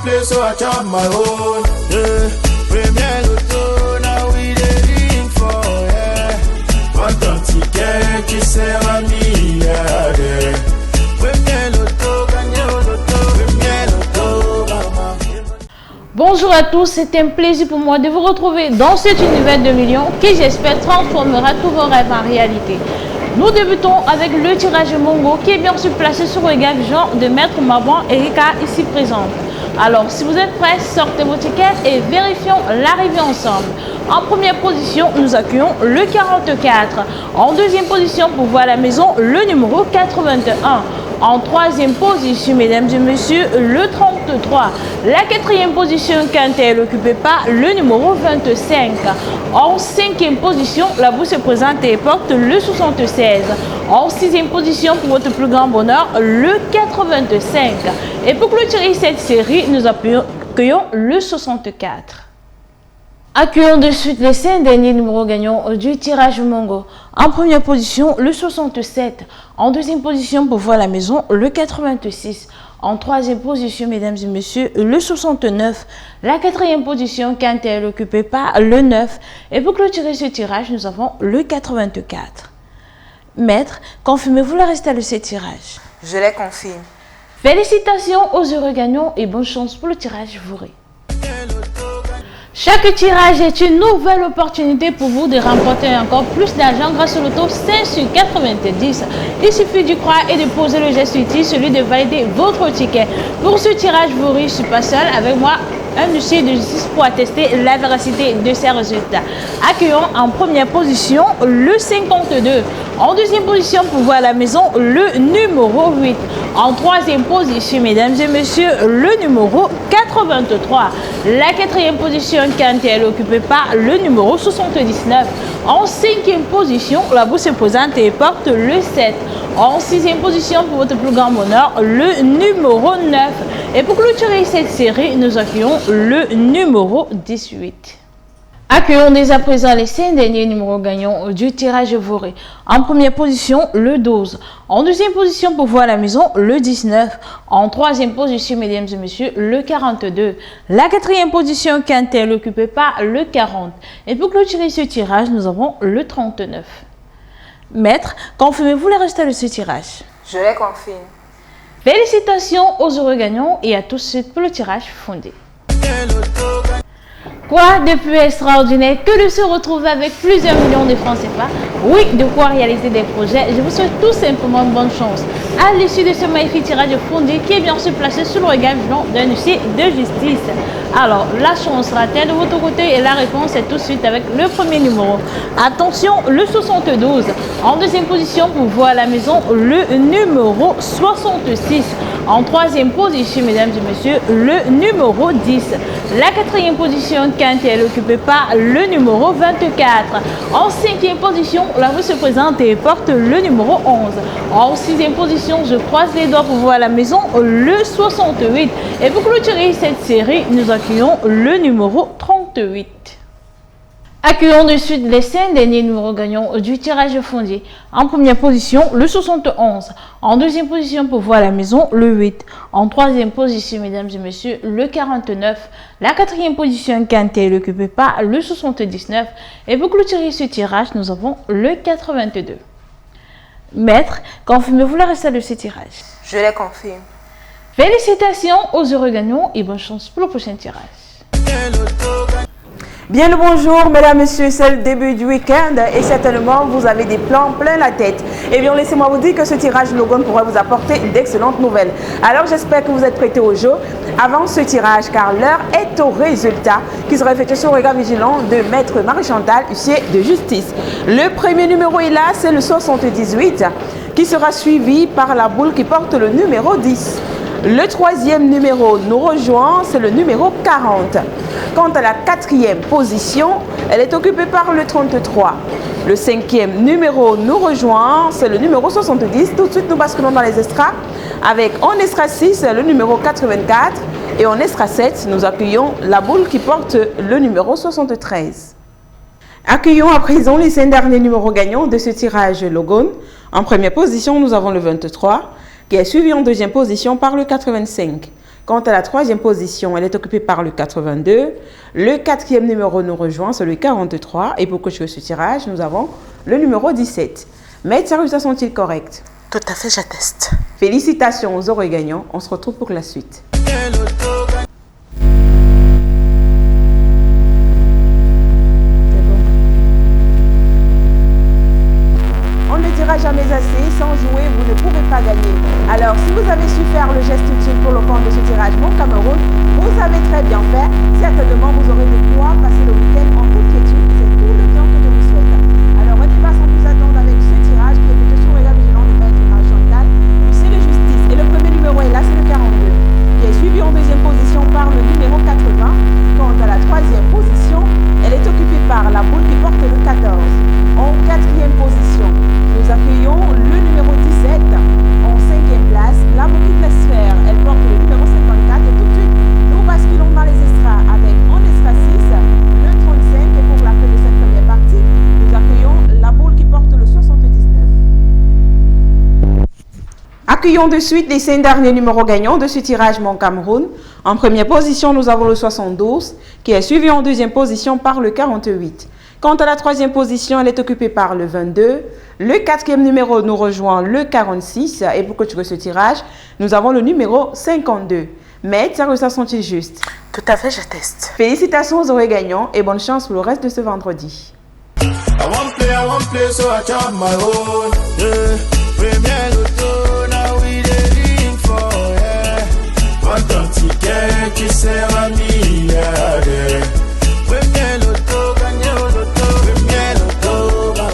play, so I chop my own. Yeah. Premier Loto, now we dey for, yeah. Pas ton ticket qui sert à milliardaire. Premier Loto, gagné au loto. Premier Loto, maman. Bonjour à tous, c'est un plaisir pour moi de vous retrouver dans cet univers de millions qui, j'espère, transformera tous vos rêves en réalité. Nous débutons avec le tirage Mongo qui est bien sûr placé sur le gars genre de Maître Maban et Rika ici présente. Alors, si vous êtes prêts, sortez vos tickets et vérifions l'arrivée ensemble. En première position, nous accueillons le 44. En deuxième position, pour voir à la maison, le numéro 81. En troisième position, mesdames et messieurs, le 33. La quatrième position, quand elle n'occupait pas, le numéro 25. En cinquième position, la bourse se présente et porte le 76. En sixième position, pour votre plus grand bonheur, le 85. Et pour clôturer cette série, nous accueillons le 64. Accueillons de suite les 5 derniers numéros gagnants du tirage Mongo. En première position, le 67. En deuxième position, pour voir la maison, le 86. En troisième position, mesdames et messieurs, le 69. La quatrième position, quand elle n'occupait pas, le 9. Et pour clôturer ce tirage, nous avons le 84. Maître, confirmez-vous le résultat de ce tirage? Je les confirme. Félicitations aux heureux gagnants et bonne chance pour le tirage Vouré. Chaque tirage est une nouvelle opportunité pour vous de remporter encore plus d'argent grâce au loto 5 sur 90. Il suffit d'y croire et de poser le geste utile, celui de valider votre ticket. Pour ce tirage Vouré, je ne suis pas seul, avec moi un huissier de justice pour attester la véracité de ces résultats. Accueillons en première position le 52. En deuxième position, pour voir à la maison, le numéro 8. En troisième position, mesdames et messieurs, le numéro 83. La quatrième position, quand elle n'occupait pas, le numéro 79. En cinquième position, la bourse se présente et porte le 7. En sixième position, pour votre plus grand bonheur, le numéro 9. Et pour clôturer cette série, nous accueillons le numéro 18. Accueillons dès à présent les 5 derniers numéros gagnants du tirage Vouré. En première position, le 12. En deuxième position, pour voir à la maison, le 19. En troisième position, mesdames et messieurs, le 42. La quatrième position, quand elle n'occupait pas, le 40. Et pour clôturer ce tirage, nous avons le 39. Maître, confirmez-vous les résultats de ce tirage? Je les confirme. Félicitations aux heureux gagnants et à tous ceux pour le tirage fondé. Quoi de plus extraordinaire que de se retrouver avec plusieurs millions de francs CFA? Oui, de quoi réaliser des projets. Je vous souhaite tout simplement bonne chance à l'issue de ce magnifique tirage fondé qui est bien sûr placé sous le regard vigilant d'un huissier de justice. Alors, la chance sera-t-elle de votre côté? Et la réponse est tout de suite avec le premier numéro. Attention, le 72. En deuxième position, pour voir à la maison, le numéro 66. En troisième position, mesdames et messieurs, le numéro 10. La quatrième position, quand elle n'occupait pas, le numéro 24. En cinquième position, la rue se présente et porte le numéro 11. En sixième position, je croise les doigts pour voir à la maison, le 68. Et pour clôturer cette série, nous accueillons le numéro 38. Accueillons de suite les 5 derniers numéros gagnants du tirage fondé. En première position, le 71. En deuxième position, pour voir à la maison, le 8. En troisième position, mesdames et messieurs, le 49. La quatrième position, quand elle n'occupait pas, le 79. Et pour clôturer ce tirage, nous avons le 82. Maître, confirmez-vous le résultat de ce tirage? Je les confirme. Félicitations aux heureux gagnants et bonne chance pour le prochain tirage. Bien le bonjour, mesdames, messieurs, c'est le début du week-end et certainement vous avez des plans plein la tête. Eh bien, laissez-moi vous dire que ce tirage Logan pourrait vous apporter d'excellentes nouvelles. Alors, j'espère que vous êtes prêtés au jeu avant ce tirage car l'heure est au résultat qui sera effectué sur le regard vigilant de Maître Marie-Chantal, huissier de justice. Le premier numéro est là, c'est le 78 qui sera suivi par la boule qui porte le numéro 10. Le troisième numéro nous rejoint, c'est le numéro 40. Quant à la quatrième position, elle est occupée par le 33. Le cinquième numéro nous rejoint, c'est le numéro 70. Tout de suite, nous basculons dans les extras avec en extra 6, le numéro 84 et en extra 7, nous accueillons la boule qui porte le numéro 73. Accueillons à présent les 5 derniers numéros gagnants de ce tirage Logan. En première position, nous avons le 23, qui est suivi en deuxième position par le 85. Quant à la troisième position, elle est occupée par le 82. Le quatrième numéro nous rejoint, c'est le 43. Et pour clôturer ce tirage, nous avons le numéro 17. Maître, ces résultats sont-ils corrects? Tout à fait, j'atteste. Félicitations aux heureux gagnants. On se retrouve pour la suite. Jamais assez, sans jouer, vous ne pourrez pas gagner. Alors, si vous avez su faire le geste utile pour le compte de ce tirage Mon Cameroun, vous avez très bien fait. Certainement, vous aurez de quoi passer le week-end en toute quiétude. C'est tout le bien que je vous souhaite. Alors, on y va sans plus attendre avec ce tirage qui est plutôt sur Regard Vigilant de Maître Chantal, huissier de justice. Et le premier numéro est là, c'est le 42, qui est suivi en deuxième position par le numéro 80. Quant à la troisième position, elle est occupée par la boule qui porte le 14. En quatrième position, nous accueillons le numéro 17. En cinquième place, la bouquille de la sphère. Elle porte le numéro 54. Et tout de suite, nous basculons dans les extras avec en extra 6, le 35. Et pour la fin de cette première partie, nous accueillons la boule qui porte le 79. Accueillons de suite les 5 derniers numéros gagnants de ce tirage Mon Cameroun. En première position, nous avons le 72, qui est suivi en deuxième position par le 48. Quant à la troisième position, elle est occupée par le 22. Le quatrième numéro nous rejoint le 46. Et pour clôturer ce tirage, nous avons le numéro 52. Maître, ces résultats sont-ils justes? Tout à fait, j'atteste. Félicitations aux heureux gagnants et bonne chance pour le reste de ce vendredi. I want play, so I chop my own. Yeah.